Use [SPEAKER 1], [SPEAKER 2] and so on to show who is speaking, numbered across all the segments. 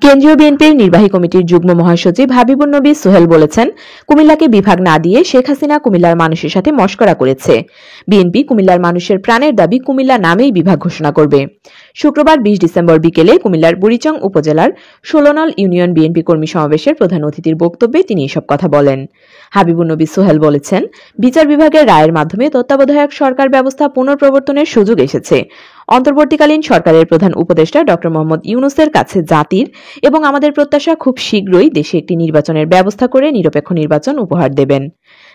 [SPEAKER 1] কেন্দ্রীয় বিএনপির নির্বাহী কমিটির যুগ্ম মহাসচিব হাবিবুন নবী সোহেল বলেছেন, কুমিল্লাকে বিভাগ না দিয়ে শেখ হাসিনা কুমিল্লার মানুষের সাথে মশকরা করেছে। বিএনপি কুমিল্লার মানুষের প্রাণের দাবি কুমিল্লা নামেই বিভাগ ঘোষণা করবে। শুক্রবার 20 ডিসেম্বর বিকেলে কুমিল্লার বুড়িচং উপজেলার 16 নং ইউনিয়ন বিএনপি কর্মী সমাবেশের প্রধান অতিথির বক্তব্যে তিনি এসব কথা বলেন। হাবিবুন নবী সোহেল বলেছেন, বিচার বিভাগের রায়ের মাধ্যমে তত্ত্বাবধায়ক সরকার ব্যবস্থা পুনঃপ্রবর্তনের সুযোগ এসেছে। অন্তর্বর্তীকালীন সরকারের প্রধান উপদেষ্টা ড. মোহাম্মদ ইউনূসের কাছে জাতির এবং আমাদের প্রত্যাশা খুব শীঘ্রই দেশে একটি নির্বাচনের ব্যবস্থা করে নিরপেক্ষ নির্বাচন উপহার দেবেন।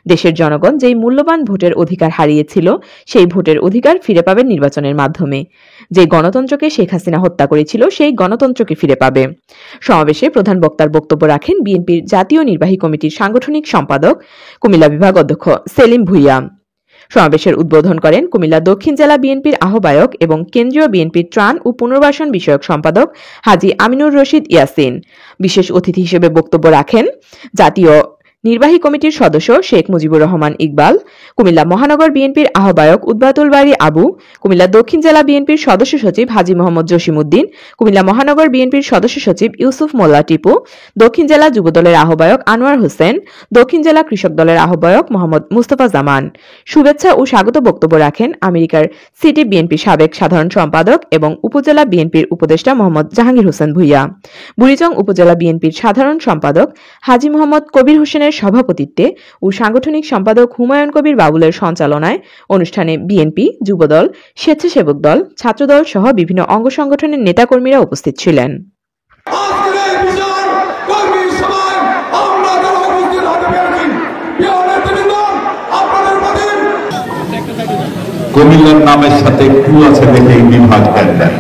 [SPEAKER 1] দেশের জনগণ যেই মূল্যবান ভোটের অধিকার হারিয়েছিল সেই ভোটের অধিকার ফিরে পাবেন নির্বাচনের মাধ্যমে। যে গণতন্ত্রকে শেখ হাসিনা হত্যা করেছিল সেই গণতন্ত্রকে ফিরে পাবে। সমাবেশে প্রধান বক্তার বক্তব্য রাখেন বিএনপির জাতীয় নির্বাহী কমিটির সাংগঠনিক সম্পাদক কুমিল্লা বিভাগ অধ্যক্ষ সেলিম ভুইয়া। সমাবেশের উদ্বোধন করেন কুমিল্লা দক্ষিণ জেলা বিএনপির আহ্বায়ক এবং কেন্দ্রীয় বিএনপির ত্রাণ ও পুনর্বাসন বিষয়ক সম্পাদক হাজী আমিনুর রশিদ ইয়াসিন। বিশেষ অতিথি হিসেবে বক্তব্য রাখেন জাতীয় নির্বাহী কমিটির সদস্য শেখ মুজিবুর রহমান ইকবাল, কুমিল্লা মহানগর বিএনপির আহ্বায়ক উদ্বাতুল বারী আবু, কুমিল্লা দক্ষিণ জেলা বিএনপির সদস্য সচিব হাজী মোহাম্মদ জসিমউদ্দিন, কুমিল্লা মহানগর বিএনপির সদস্য সচিব ইউসুফ মোল্লা টিপু, দক্ষিণ জেলা যুবদলের আহ্বায়ক আনোয়ার হোসেন, দক্ষিণ জেলা কৃষক দলের আহ্বায়ক মোহাম্মদ মুস্তফা জামান। শুভেচ্ছা ও স্বাগত বক্তব্য রাখেন আমেরিকার সিটি বিএনপির সাবেক সাধারণ সম্পাদক এবং উপজেলা বিএনপির উপদেষ্টা মোহাম্মদ জাহাঙ্গীর হোসেন ভুইয়া। বুড়িচং উপজেলা বিএনপির সাধারণ সম্পাদক হাজী মোহাম্মদ কবির হোসেনের সভাপতিত্বে ও সাংগঠনিক সম্পাদক হুমায়ুন কবির বাবুলের সঞ্চালনায় অনুষ্ঠানে বিএনপি, যুবদল, স্বেচ্ছাসেবক দল, ছাত্রদল সহ বিভিন্ন অঙ্গ সংগঠনের নেতাকর্মীরা উপস্থিত ছিলেন।
[SPEAKER 2] কুমিল্লার নামের সাথে কু আছে দেখে বিভাগ দেন।